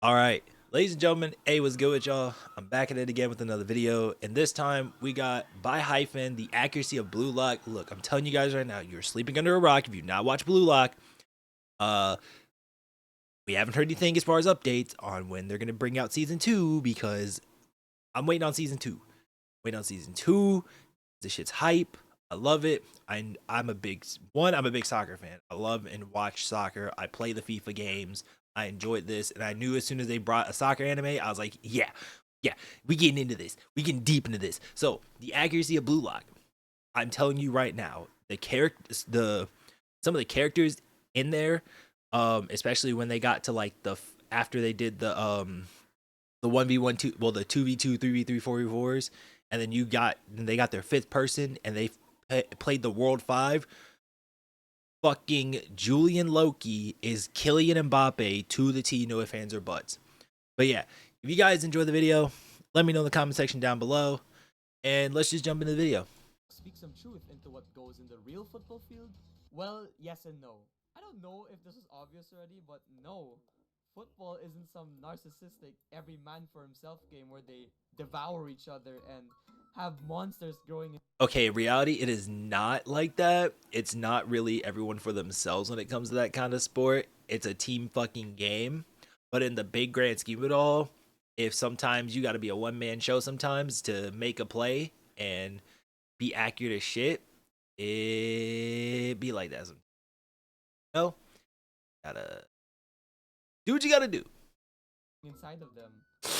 All right, ladies and gentlemen, hey, what's good with y'all? I'm back at it again with another video, and this time we got by hyphen the accuracy of Blue Lock. Look, I'm telling you guys right now, you're sleeping under a rock if you not watch Blue Lock. Uh, we haven't heard anything as far as updates on when they're gonna bring out season two because I'm waiting on season two. Waiting on season two. This shit's hype. I love it. I'm a big one. I'm a big soccer fan. I love and watch soccer. I play the FIFA games. I enjoyed this, and I knew as soon as they brought a soccer anime, I was like, yeah, we getting into this. We getting deep into this. So the accuracy of Blue Lock. I'm telling you right now, the characters, some of the characters in there, especially when they got to like after they did the 1v1 2, well, the 2v2 3v3 4v4s, and then they got their fifth person and they played the world 5. Fucking Julian Loki is Kylian Mbappe to the T, no ifs, ands, or buts. But yeah, if you guys enjoy the video, let me know in the comment section down below, and let's just jump into the video. Speak some truth into what goes in the real football field? Well, yes and no. I don't know if this is obvious already, but no. Football isn't some narcissistic every man for himself game where they devour each other and have monsters growing in. Okay, reality, it is not like that. It's not really everyone for themselves when it comes to that kind of sport. It's a team fucking game. But in the big grand scheme of it all, if sometimes you got to be a one-man show sometimes to make a play and be accurate as shit, it be like that sometimes. No, gotta do what you gotta do. Inside of them.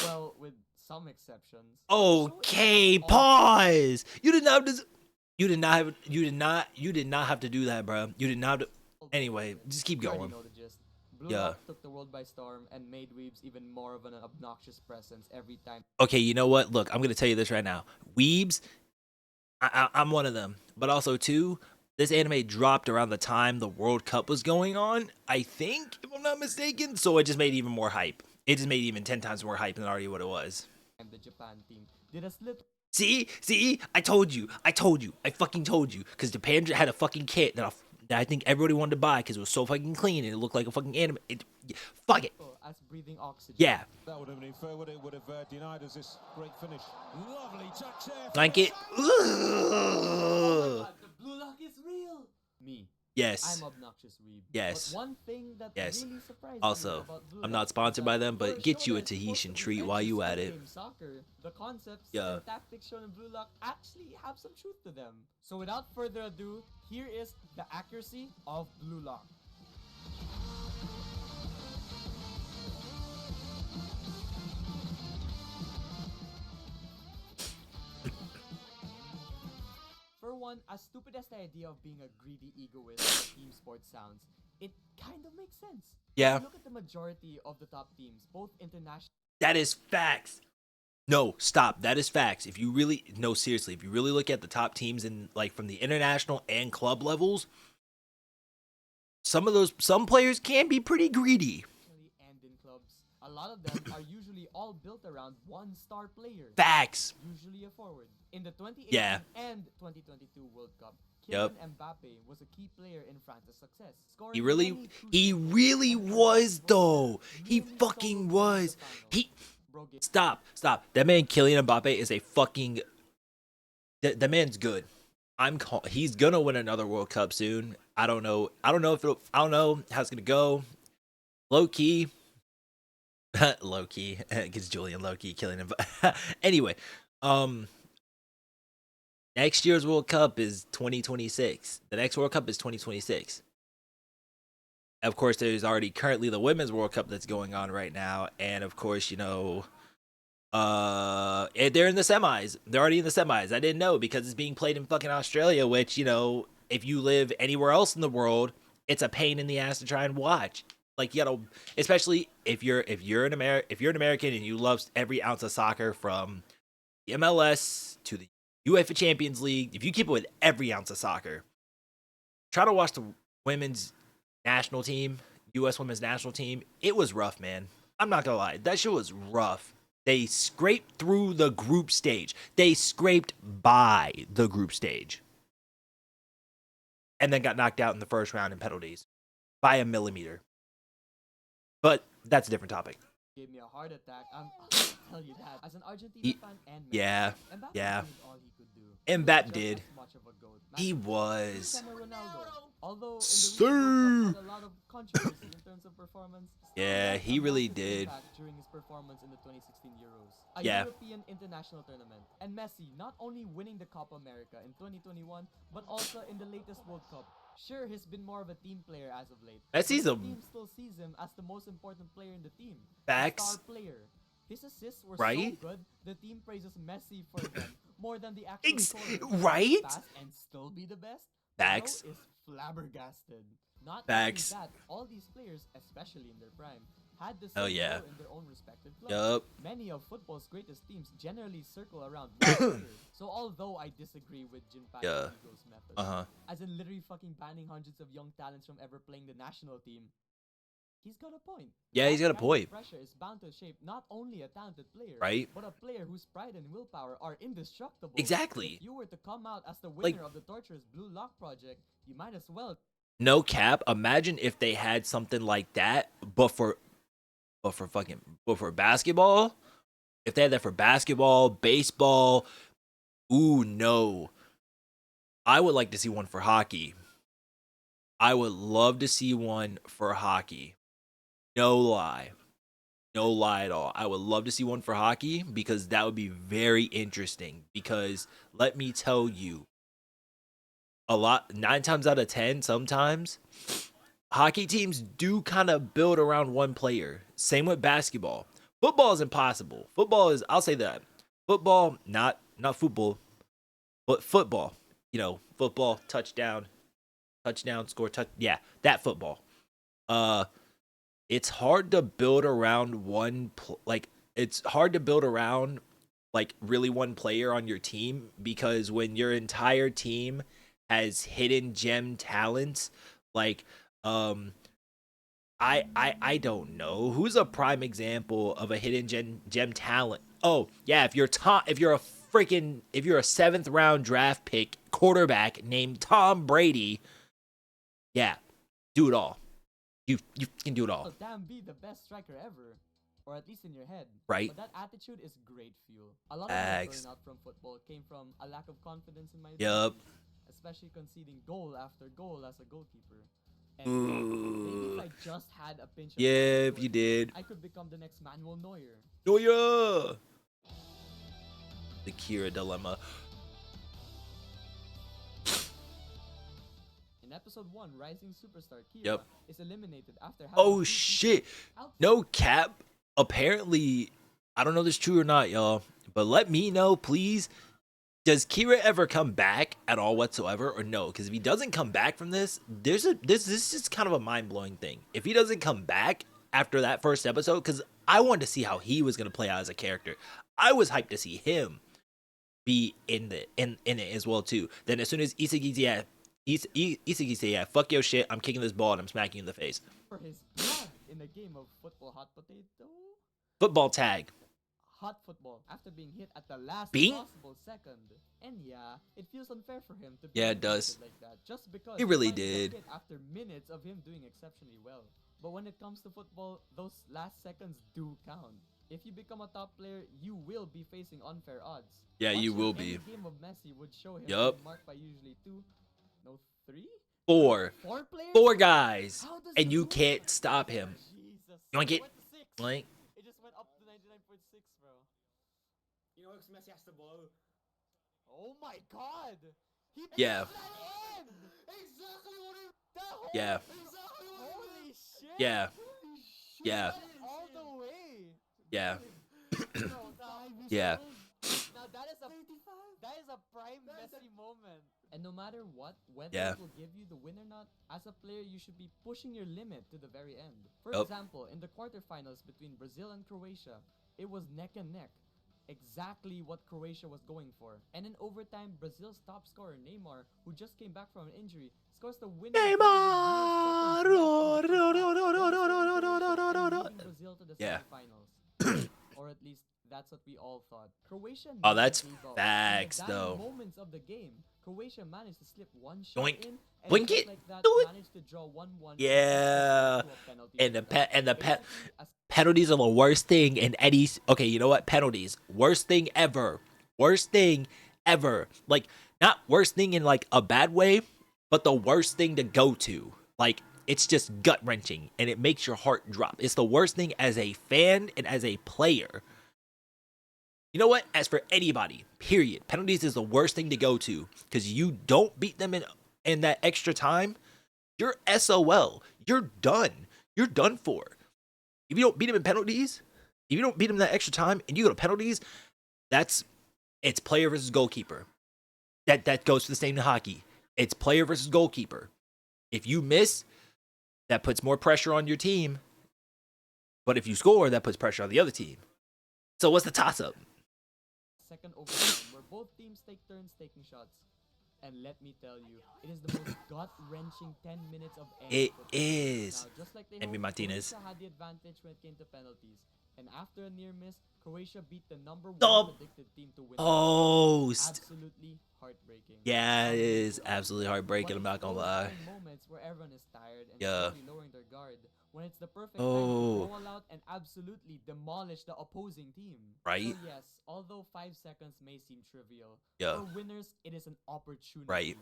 Well, with some exceptions. Okay, pause. You did not have to. You did not have to do that, bro. You did not. Anyway, just keep going. Blue Lock took the world by storm and made weebs even more of an obnoxious presence every time. Okay, you know what? Look, I'm gonna tell you this right now. Weebs, I'm one of them. But also too, this anime dropped around the time the World Cup was going on, I think, if I'm not mistaken. So it just made even more hype. It just made even 10 times more hype than already what it was. And the Japan team did a slip. See, I told you, I fucking told you, because Japan had a fucking kit that I think everybody wanted to buy because it was so fucking clean and it looked like a fucking anime. Fuck it. As breathing oxygen. Yeah. That would have been forward. It would have denied us this great finish. Lovely touch there. Blanket. Oh God, the Blue Lock is real. Me. Yes. I'm obnoxious weeb. Yes. But one thing that yes. really surprised also, me about Blue I'm Lock not sponsored by them, but get you a shonen Tahitian sports treat while you at it. Soccer, the concepts yeah. and tactics shown in Blue Lock actually have some truth to them. So without further ado, here is the accuracy of Blue Lock. For one, as stupid as the idea of being a greedy egoist in team sports sounds, it kind of makes sense. Yeah. Look at the majority of the top teams, both international. That is facts. No, stop. That is facts. If you really, no, seriously, if you really look at the top teams in like from the international and club levels, some players can be pretty greedy. And in clubs, a lot of them are usually all built around one star player. Facts. Usually a forward. In the 2018 and 2022 World Cup, Kylian Mbappe was a key player in France's success. He really was though. He fucking was. Stop. That man Kylian Mbappe is a fucking. That man's good. He's gonna win another World Cup soon. I don't know how it's gonna go. Low key, because Julian Loki killing him. Anyway, next year's World Cup is 2026. The next World Cup is 2026. Of course, there's already currently the Women's World Cup that's going on right now, and of course, they're in the semis. They're already in the semis. I didn't know because it's being played in fucking Australia, which, if you live anywhere else in the world, it's a pain in the ass to try and watch. Like, especially if you're an American and you love every ounce of soccer, from the MLS to the UEFA Champions League. If you keep it with every ounce of soccer, try to watch the women's national team, U.S. women's national team. It was rough, man. I'm not gonna lie, that shit was rough. They scraped through the group stage. They scraped by the group stage, and then got knocked out in the first round in penalties by a millimeter. But that's a different topic. gave me a heart attack. I'll tell you that. As an Argentina He- fan and Messi, yeah, Mbappe yeah. did all he could do. He was Mbappe just did. as much of a goat. He Matching was. Cristiano Ronaldo. Although in the Sir. recent World Cup had a lot of controversy in terms of performance, still Yeah, left he a really massive did. impact during his performance in the 2016 Euros, a Yeah. European international tournament. And Messi not only winning the Copa America in 2021, but also in the latest World Cup. Sure, he's been more of a team player as of late. Messi's but a- the team still sees him as the most important player in the team. Facts. The star player. His assists were Right? so good, the team praises Messi for them more than the actual scorer. Right? Pass and still be the best? Facts. Bro is flabbergasted. Not Facts. only that, all these players, especially in their prime, had the Oh, same yeah. role in their own respective clubs. Yup. Many of football's greatest teams generally circle around one player. So although I disagree with Jinpei Yeah. Eagles' method, Uh-huh. as in literally fucking banning hundreds of young talents from ever playing the national team, he's got a point. Yeah, he's got a That kind of point. Pressure is bound to shape not only a talented player, Right? but a player whose pride and willpower are indestructible. Exactly. If you were to come out as the Like- winner of the torturous Blue Lock project, you might as well. No cap. Imagine if they had something like that, but for basketball. If they had that for basketball, baseball, ooh no. I would like to see one for hockey. I would love to see one for hockey. No lie. No lie at all. I would love to see one for hockey because that would be very interesting. Because let me tell you, 9 times out of 10, sometimes hockey teams do kind of build around one player. Same with basketball. Football is impossible. I'll say that. Football, not football, but football. You know, football, touchdown, score, yeah, that football. It's hard to build around it's hard to build around like really one player on your team, because when your entire team has hidden gem talents, like I don't know who's a prime example of a hidden gem talent. Oh yeah, if you're a 7th round draft pick quarterback named Tom Brady, yeah, do it all. You can do it all. Oh, damn, be the best striker ever. Or at least in your head. Right. But that attitude is great fuel. A lot of my Facts. burnout from football came from a lack of confidence in my Yup. abilities, especially conceding goal after goal as a goalkeeper. And Ooh. maybe if I just had a pinch of Yeah, luck if to you it, did. I could become the next Manuel Neuer. Oh yeah. The Kira dilemma. In episode 1, rising superstar Kira Yep. is eliminated after having Oh two shit. seasons out. No cap. Apparently, I don't know if this is true or not, y'all, but let me know, please. Does Kira ever come back at all whatsoever, or no? Because if he doesn't come back from this, this is kind of a mind-blowing thing. If he doesn't come back after that first episode, because I wanted to see how he was gonna play out as a character. I was hyped to see him be in it as well too. Then as soon as Isagi said, yeah, fuck your shit, I'm kicking this ball and I'm smacking you in the face. For his blood in a game of football hot potato. Football tag. Hot football after being hit at the last Being? possible second. And yeah, it feels unfair for him to be Yeah, it does. eliminated like that just because It really finally got did. hit after minutes of him doing exceptionally well. But when it comes to football, those last seconds do count. If you become a top player, you will be facing unfair odds. Yeah, you Watching will any be. game of Messi would show him Yup. being marked by usually 3? 4 Players? guys, How does and he you do can't that? stop him. Jesus. You want to It get went to 6. like? It just went up to 99.6, bro. You know, because Messi has the ball. Oh my god! He Yeah. pushed that in! Exactly what he. Yeah. Exactly what he. Holy shit! Yeah. Holy shit. Yeah. All the way! Yeah. No, Yeah. Now that is a prime Messi moment. And no matter what, whether Yeah. it will give you the win or not, as a player you should be pushing your limit to the very end. For Yup. example, in the quarterfinals between Brazil and Croatia, it was neck and neck. Exactly what Croatia was going for. And in overtime, Brazil's top scorer Neymar, who just came back from an injury, scores the winning goal with Neymar! mere seconds left in the first half, devastating Croatia and moving Brazil to the Yeah. semifinals. or at least that's what we all thought. Croatia Oh, never that's gave up. facts, In the dying though. moments of the game, Croatia managed to slip one shot Yoink. in, and Blink just it. like that, Do it. managed to draw 1-1. Yeah. To a penalty And the shootout. penalties Basically, are the worst thing in Eddie's. Okay, you know what? Penalties, worst thing ever. Worst thing ever. Like, not worst thing in like a bad way, but the worst thing to go to. Like, it's just gut wrenching and it makes your heart drop. It's the worst thing as a fan and as a player. You know what? As for anybody, period, penalties is the worst thing to go to because you don't beat them in that extra time. You're SOL. You're done. You're done for. If you don't beat him in penalties, if you don't beat him that extra time and you go to penalties, it's player versus goalkeeper. That goes for the same in hockey. It's player versus goalkeeper. If you miss, that puts more pressure on your team. But if you score, that puts pressure on the other team. So what's the toss up? second overtime, where both teams take turns taking shots. And let me tell you, it is the most gut-wrenching 10 minutes of any It football. is. Now, just like they Envy hoped, Martinez. Croatia had the advantage when it came to penalties. And after a near miss, Croatia beat the number one Oh. predicted team to win. Host. Absolutely heartbreaking. Yeah, it is Unbelievable. absolutely heartbreaking. I'm But not gonna those lie. are the moments where everyone is tired and Yeah. slowly lowering their guard. When it's the perfect Oh. time to go all out and absolutely demolish the opposing team. Right. So yes, although 5 seconds may seem trivial, Yeah. for winners it is an opportunity. Right.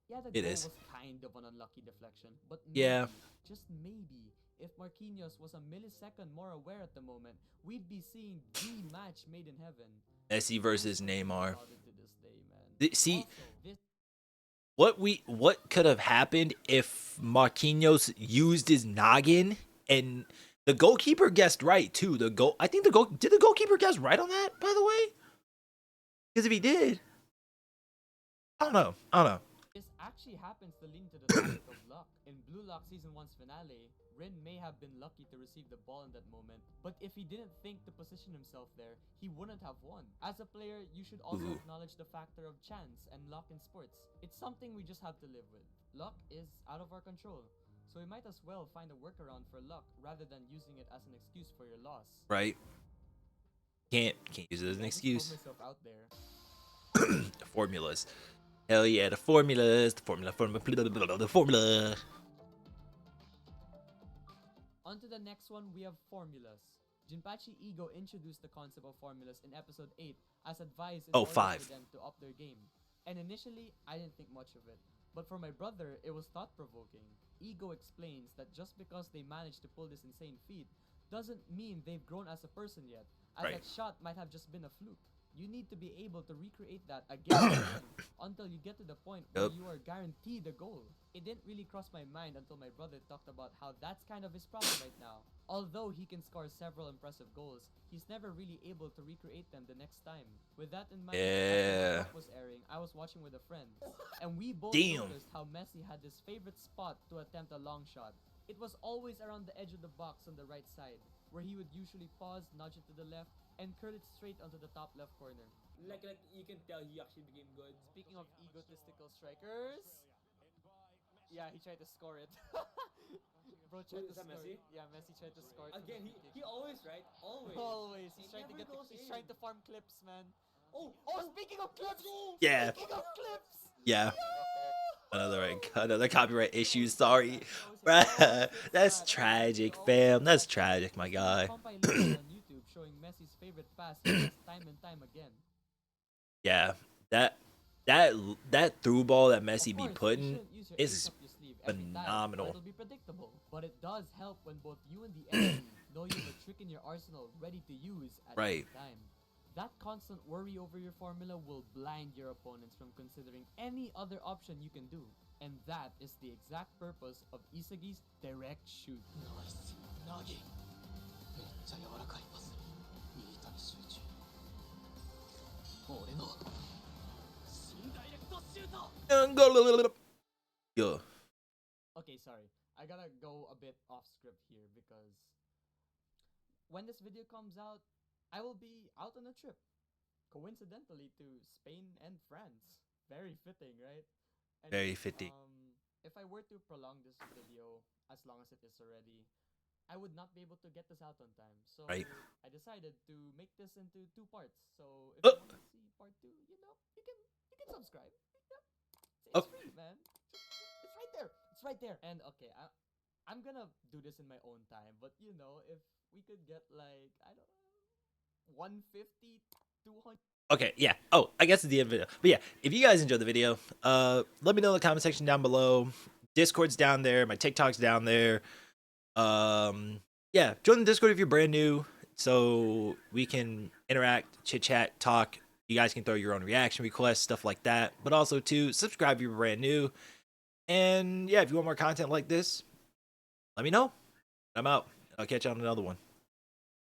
Yeah, the It goal is. was kind of an unlucky deflection, but Yeah. maybe, just maybe, if Marquinhos was a millisecond more aware at the moment, we'd be seeing the match made in heaven. Messi versus Neymar. About it to this day, man. See, Also, this what could have happened if Marquinhos used his noggin and the goalkeeper guessed right too. I think did the goalkeeper guess right on that, by the way? Because if he did, I don't know. This actually happens to lean to the topic of luck. In Blue Lock Season 1's finale, Rin may have been lucky to receive the ball in that moment, but if he didn't think to position himself there, he wouldn't have won. As a player, you should also Ooh. acknowledge the factor of chance and luck in sports. It's something we just have to live with. Luck is out of our control, so we might as well find a workaround for luck rather than using it as an excuse for your loss. Right? Can't use it as an I just excuse. put myself out there. The formulas. Hell yeah, the formulas. The formula. On to the next one, we have formulas. Jinpachi Ego introduced the concept of formulas in episode 8 as advice in order 5. for them to up their game. And initially, I didn't think much of it. But for my brother, it was thought-provoking. Ego explains that just because they managed to pull this insane feat doesn't mean they've grown as a person yet, as Right. that shot might have just been a fluke. You need to be able to recreate that again and again until you get to the point where Yup. you are guaranteed a goal. It didn't really cross my mind until my brother talked about how that's kind of his problem right now. Although he can score several impressive goals, he's never really able to recreate them the next time. With that in mind, Yeah. as the was airing, I was watching with a friend, and we both Damn. noticed how Messi had this favorite spot to attempt a long shot. It was always around the edge of the box on the right side, where he would usually pause, nudge it to the left, and curl it straight onto the top left corner. Like you can tell he actually became good. Speaking of egotistical strikers, yeah, he tried to score it. Bro tried Who, to is that score Messi? it. Yeah, Messi tried to score it. from Again, the he free he kick. always right, always. Always. He He's trying to never get the, goes he's in. trying to farm clips, man. Oh, Speaking of clips. Yeah. Speaking of clips. Yeah. Yo! Another copyright issue. Sorry. Shows Bruh. it. That's Always tragic, clips, fam. That's man. tragic, my There's a guy. compilation on YouTube showing Messi's favorite pass he does time and time again. Yeah. That through ball that Messi Of be course, you putting shouldn't use your is ace up your sleeve every time, phenomenal. or it'll be predictable. But it does help when both you and the enemy know you have a trick in your arsenal ready to use at Right. any time. That constant worry over your formula will blind your opponents from considering any other option you can do. And that is the exact purpose of Isagi's direct shoot. Yo. Okay, sorry. I gotta go a bit off script here because when this video comes out, I will be out on a trip. Coincidentally to Spain and France. Very fitting, right? Very fitting. If I were to prolong this video as long as it is already, I would not be able to get this out on time. So Right. I decided to make this into 2 parts. So if you want to see part 2, you can subscribe. It's free, man. It's right there. It's right there. And okay, I'm gonna do this in my own time, but if we could get like, I don't know, 150, 200. Okay, yeah. Oh, I guess it's the end of the video. But yeah, if you guys enjoyed the video, let me know in the comment section down below. Discord's down there. My TikTok's down there. Yeah, join the Discord if you're brand new, so we can interact, chit chat, talk. You guys can throw your own reaction requests, stuff like that. But also to subscribe if you're brand new. And yeah, if you want more content like this, let me know. I'm out. I'll catch you on another one.